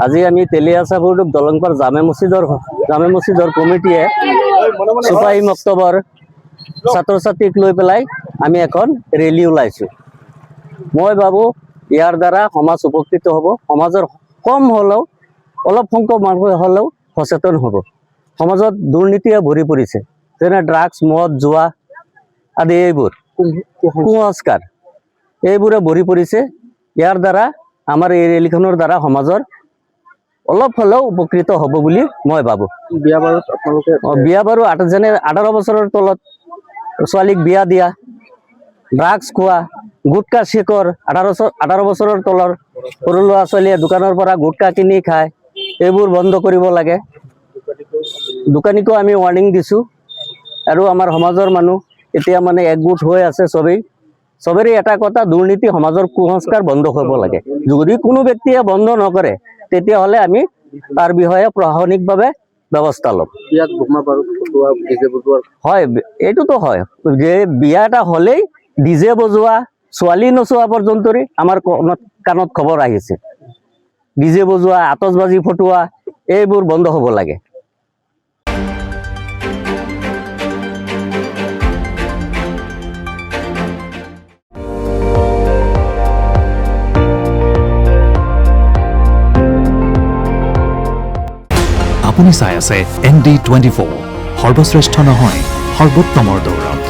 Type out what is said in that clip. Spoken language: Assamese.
আজি আমি তেলিয়াচাবুৰ্ডুক দলংপাৰ জামে মছজিদৰ কমিটিয়ে ২৫ অক্টোবৰ ছাত্ৰ ছাত্ৰীক লৈ পেলাই আমি এখন ৰেলী ওলাইছোঁ। মই ভাবোঁ ইয়াৰ দ্বাৰা সমাজ উপকৃত হ'ব, সমাজৰ কম হ'লেও অলপ সংখ্যক মানুহ হ'লেও সচেতন হ'ব। সমাজত দুৰ্নীতিয়ে ভৰি পৰিছে, যেনে ড্ৰাগছ, মদ, জুৱা আদি এইবোৰ কুসংস্কাৰ এইবোৰে ভৰি পৰিছে। ইয়াৰ দ্বাৰা আমাৰ এই ৰেলীখনৰ দ্বাৰা সমাজৰ অলপ হ'লেও উপকৃত হ'ব বুলি মই ভাবোঁ। বিয়া বাৰু যেনে 18 বছৰৰ তলত ছোৱালীক বিয়া দিয়া, ড্ৰাগছ খোৱা, গুটকা শিকৰ 18 বছৰৰ তলৰ সৰু ল'ৰা ছোৱালীয়ে দোকানৰ পৰা গুটকা কিনি খায়, এইবোৰ বন্ধ কৰিব লাগে। দোকানীকো আমি ৱাৰ্ণিং দিছোঁ আৰু আমাৰ সমাজৰ মানুহ এতিয়া মানে একগোট হৈ আছে। চবেৰে এটা কথা, দুৰ্নীতি সমাজৰ কুসংস্কাৰ বন্ধ হ'ব লাগে। যদি কোনো ব্যক্তিয়ে বন্ধ নকৰে তেতিয়াহ'লে আমি তাৰ বিষয়ে প্ৰশাসনিকভাৱে ব্যৱস্থা ল'ম। হয়, এইটোতো হয় যে বিয়া এটা হ'লেই ডিজে বজোৱা, ছোৱালী নচোৱা পৰ্যন্ত আমাৰ কাণত খবৰ আহিছে। ডিজে বজোৱা, আতচবাজি ফটোৱা এইবোৰ বন্ধ হ'ব লাগে। আপুনি চাই আছে ND24, সৰ্বশ্ৰেষ্ঠ নহয় সৰ্বোত্তমৰ দৌৰত।